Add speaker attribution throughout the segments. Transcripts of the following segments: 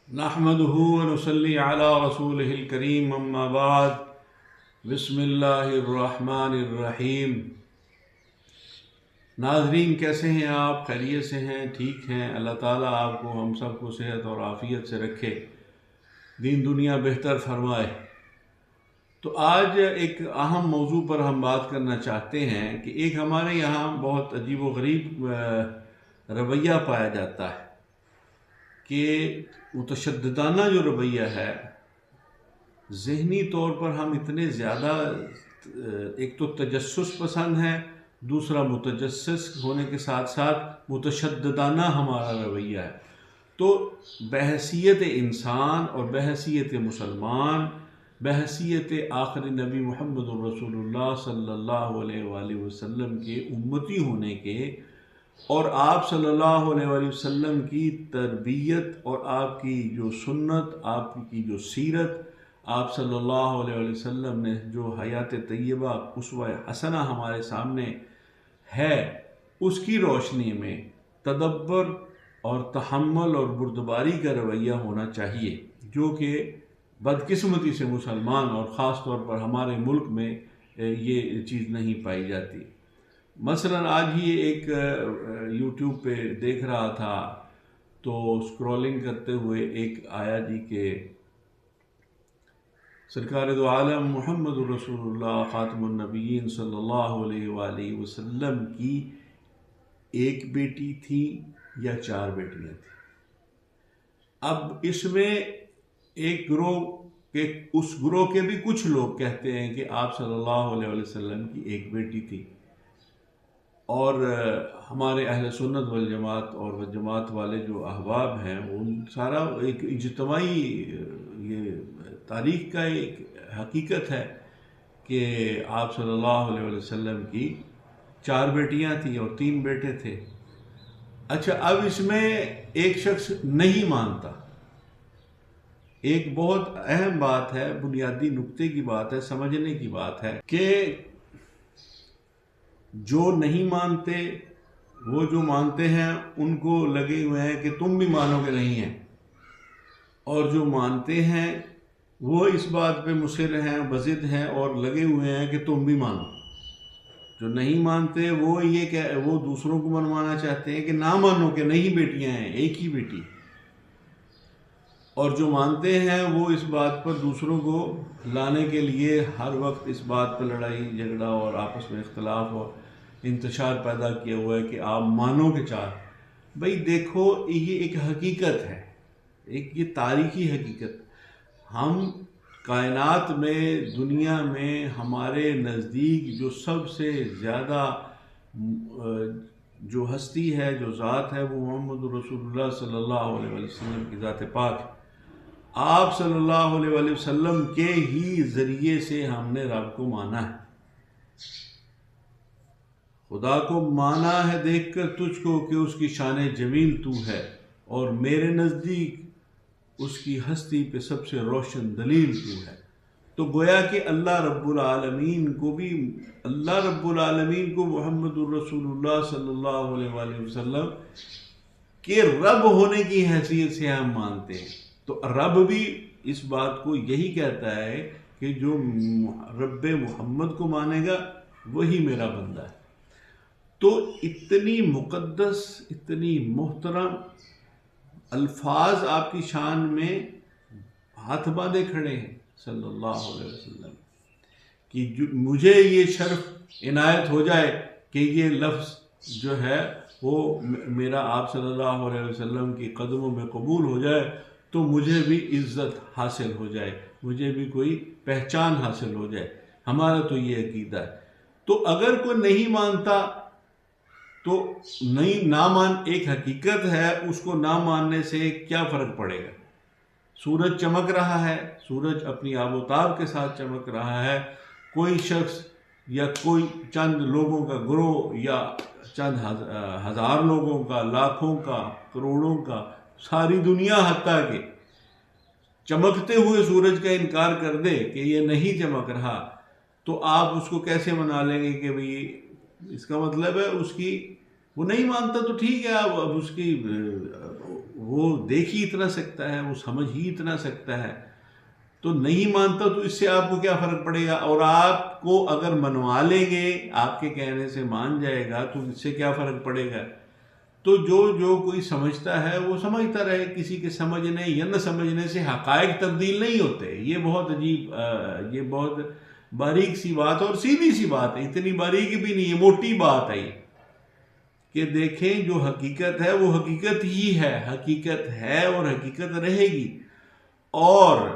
Speaker 1: نحمده ونصلي على رسوله الكريم اما بعد بسم اللہ الرحمن الرحیم۔ ناظرین، کیسے ہیں آپ؟ خیریت سے ہیں؟ ٹھیک ہیں؟ اللہ تعالیٰ آپ کو ہم سب کو صحت اور عافیت سے رکھے، دین دنیا بہتر فرمائے۔ تو آج ایک اہم موضوع پر ہم بات کرنا چاہتے ہیں کہ ایک ہمارے یہاں بہت عجیب و غریب رویہ پایا جاتا ہے کہ متشددانہ جو رویہ ہے، ذہنی طور پر ہم اتنے زیادہ، ایک تو تجسس پسند ہے، دوسرا متجسس ہونے کے ساتھ ساتھ متشددانہ ہمارا رویہ ہے۔ تو بحیثیت انسان اور بحیثیت مسلمان، بحیثیت آخری نبی محمد رسول اللہ صلی اللہ علیہ وآلہ وسلم کے امتی ہونے کے، اور آپ صلی اللہ علیہ وآلہ وسلم کی تربیت اور آپ کی جو سنت، آپ کی جو سیرت، آپ صلی اللہ علیہ وآلہ وسلم نے جو حیات طیبہ اسوہ حسنہ ہمارے سامنے ہے، اس کی روشنی میں تدبر اور تحمل اور بردباری کا رویہ ہونا چاہیے، جو کہ بدقسمتی سے مسلمان اور خاص طور پر ہمارے ملک میں یہ چیز نہیں پائی جاتی۔ مثلا آج ہی ایک یوٹیوب پہ دیکھ رہا تھا تو اسکرولنگ کرتے ہوئے ایک آیا جی کہ سرکار دو عالم محمد رسول اللہ خاتم النبیین صلی اللہ علیہ وآلہ وسلم کی ایک بیٹی تھی یا 4 بیٹیاں تھیں۔ اب اس میں ایک اس گروہ کے بھی کچھ لوگ کہتے ہیں کہ آپ صلی اللہ علیہ وآلہ وسلم کی ایک بیٹی تھی، اور ہمارے اہل سنت والجماعت اور جماعت والے جو احباب ہیں، ان سارا ایک اجتماعی یہ تاریخ کا ایک حقیقت ہے کہ آپ صلی اللہ علیہ وسلم کی 4 بیٹیاں تھیں اور 3 بیٹے تھے۔ اچھا، اب اس میں ایک شخص نہیں مانتا۔ ایک بہت اہم بات ہے، بنیادی نقطے کی بات ہے، سمجھنے کی بات ہے کہ جو نہیں مانتے، وہ جو مانتے ہیں ان کو لگے ہوئے ہیں کہ تم بھی مانو گے نہیں ہیں، اور جو مانتے ہیں وہ اس بات پہ مصر ہیں، بضد ہیں اور لگے ہوئے ہیں کہ تم بھی مانو۔ جو نہیں مانتے وہ دوسروں کو منوانا چاہتے ہیں کہ نہ مانو کہ نہیں بیٹیاں ہیں، ایک ہی بیٹی۔ اور جو مانتے ہیں وہ اس بات پر دوسروں کو لانے کے لیے ہر وقت اس بات پر لڑائی جھگڑا اور آپس میں اختلاف اور انتشار پیدا کیا ہوا ہے کہ آپ مانو کہ 4۔ بھئی دیکھو، یہ ایک حقیقت ہے، یہ تاریخی حقیقت۔ ہم کائنات میں، دنیا میں ہمارے نزدیک جو سب سے زیادہ جو ہستی ہے، جو ذات ہے، وہ محمد رسول اللہ صلی اللہ علیہ وآلہ وسلم کی ذات پاک ہے۔ آپ صلی اللہ علیہ وآلہ وسلم کے ہی ذریعے سے ہم نے رب کو مانا ہے، خدا کو مانا ہے دیکھ کر تجھ کو کہ اس کی شان جمیل تو ہے، اور میرے نزدیک اس کی ہستی پہ سب سے روشن دلیل تو ہے۔ تو گویا کہ اللہ رب العالمین کو محمد الرسول اللہ صلی اللہ علیہ وآلہ وسلم کے رب ہونے کی حیثیت سے ہم مانتے ہیں۔ تو رب بھی اس بات کو یہی کہتا ہے کہ جو رب محمد کو مانے گا وہی میرا بندہ ہے۔ تو اتنی مقدس، اتنی محترم الفاظ آپ کی شان میں ہاتھ باندھے کھڑے ہیں صلی اللہ علیہ وسلم کہ مجھے یہ شرف عنایت ہو جائے کہ یہ لفظ جو ہے وہ میرا آپ صلی اللہ علیہ وسلم کی قدموں میں قبول ہو جائے، تو مجھے بھی عزت حاصل ہو جائے، مجھے بھی کوئی پہچان حاصل ہو جائے۔ ہمارا تو یہ عقیدہ ہے۔ تو اگر کوئی نہیں مانتا تو ایک حقیقت ہے، اس کو نہ ماننے سے کیا فرق پڑے گا؟ سورج چمک رہا ہے، سورج اپنی آب و تاب کے ساتھ چمک رہا ہے۔ کوئی شخص یا کوئی چند لوگوں کا گروہ یا چند ہزار لوگوں کا، لاکھوں کا، کروڑوں کا، ساری دنیا حتیٰ کہ چمکتے ہوئے سورج کا انکار کر دے کہ یہ نہیں چمک رہا، تو آپ اس کو کیسے منا لیں گے کہ بھئی اس کا مطلب ہے وہ نہیں مانتا تو ٹھیک ہے، اب اس کی وہ دیکھ ہی اتنا سکتا ہے، وہ سمجھ ہی اتنا سکتا ہے، تو نہیں مانتا تو اس سے آپ کو کیا فرق پڑے گا؟ اور آپ کو اگر منوا لیں گے، آپ کے کہنے سے مان جائے گا تو اس سے کیا فرق پڑے گا؟ تو جو کوئی سمجھتا ہے وہ سمجھتا رہے، کسی کے سمجھنے یا نہ سمجھنے سے حقائق تبدیل نہیں ہوتے۔ یہ بہت عجیب، یہ بہت باریک سی بات اور سیدھی سی بات ہے، اتنی باریک بھی نہیں، یہ موٹی بات ہے کہ دیکھیں جو حقیقت ہے وہ حقیقت ہی ہے، حقیقت ہے اور حقیقت رہے گی، اور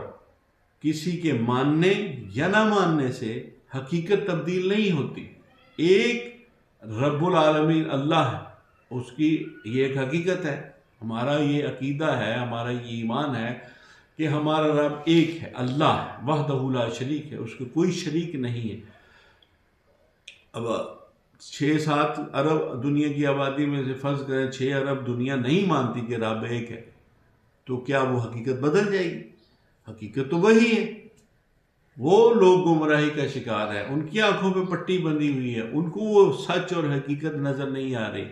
Speaker 1: کسی کے ماننے یا نہ ماننے سے حقیقت تبدیل نہیں ہوتی۔ ایک رب العالمین اللہ ہے، اس کی یہ ایک حقیقت ہے، ہمارا یہ عقیدہ ہے، ہمارا یہ ایمان ہے کہ ہمارا رب ایک ہے، اللہ ہے، وحدہ لا شریک ہے، اس کو کوئی شریک نہیں ہے۔ اب 6-7 ارب دنیا کی آبادی میں سے فرض کریں 6 ارب دنیا نہیں مانتی کہ رب ایک ہے، تو کیا وہ حقیقت بدل جائے گی؟ حقیقت تو وہی ہے۔ وہ لوگ گمراہی کا شکار ہے، ان کی آنکھوں پہ پٹی بندھی ہوئی ہے، ان کو وہ سچ اور حقیقت نظر نہیں آ رہی،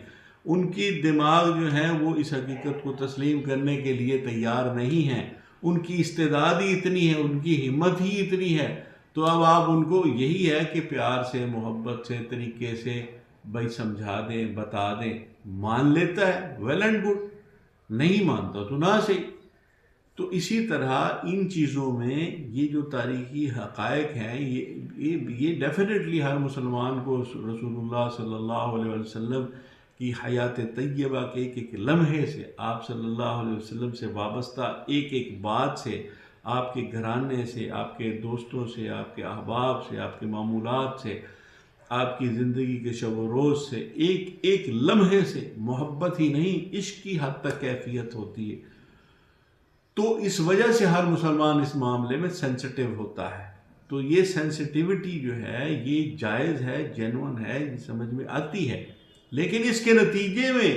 Speaker 1: ان کی دماغ جو ہے وہ اس حقیقت کو تسلیم کرنے کے لیے تیار نہیں ہیں، ان کی استعداد ہی اتنی ہے، ان کی ہمت ہی اتنی ہے۔ تو اب آپ ان کو یہی ہے کہ پیار سے، محبت سے، طریقے سے بھائی سمجھا دیں، بتا دیں، مان لیتا ہے ویل اینڈ گڈ، نہیں مانتا تو نہ صحیح۔ تو اسی طرح ان چیزوں میں یہ جو تاریخی حقائق ہیں، یہ ڈیفینیٹلی ہر مسلمان کو رسول اللہ صلی اللہ علیہ وسلم کی حیات طیبہ کے ایک ایک لمحے سے، آپ صلی اللہ علیہ وسلم سے وابستہ ایک ایک بات سے، آپ کے گھرانے سے، آپ کے دوستوں سے، آپ کے احباب سے، آپ کے معمولات سے، آپ کی زندگی کے شب و روز سے، ایک ایک لمحے سے محبت ہی نہیں، عشق کی حد تک کیفیت ہوتی ہے۔ تو اس وجہ سے ہر مسلمان اس معاملے میں سینسٹیو ہوتا ہے۔ تو یہ سینسٹیوٹی جو ہے یہ جائز ہے، جینون ہے، یہ سمجھ میں آتی ہے، لیکن اس کے نتیجے میں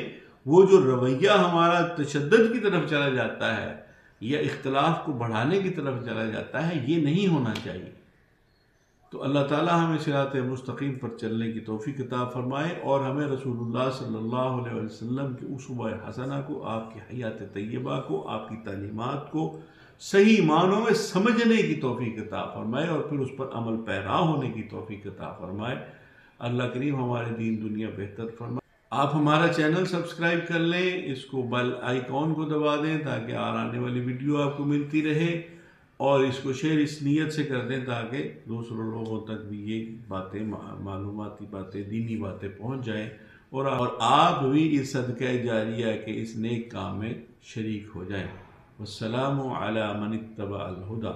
Speaker 1: وہ جو رویہ ہمارا تشدد کی طرف چلا جاتا ہے یا اختلاف کو بڑھانے کی طرف چلا جاتا ہے، یہ نہیں ہونا چاہیے۔ تو اللہ تعالیٰ ہمیں صراط مستقیم پر چلنے کی توفیق عطا فرمائے، اور ہمیں رسول اللہ صلی اللہ علیہ وسلم کی اسوہ حسنہ کو، آپ کی حیات طیبہ کو، آپ کی تعلیمات کو صحیح معنوں میں سمجھنے کی توفیق عطا فرمائے، اور پھر اس پر عمل پیرا ہونے کی توفیق عطا فرمائے۔ اللہ کریم ہمارے دین دنیا بہتر فرمائے۔ آپ ہمارا چینل سبسکرائب کر لیں، اس کو بیل آئیکن کو دبا دیں تاکہ آنے والی ویڈیو آپ کو ملتی رہے، اور اس کو شیئر اس نیت سے کر دیں تاکہ دوسروں لوگوں تک بھی یہ باتیں، معلوماتی باتیں، دینی باتیں پہنچ جائیں، اور آپ بھی اس صدقہ جاریہ کے اس نیک کام میں شریک ہو جائیں۔ والسلام علی من اتبع الہدی۔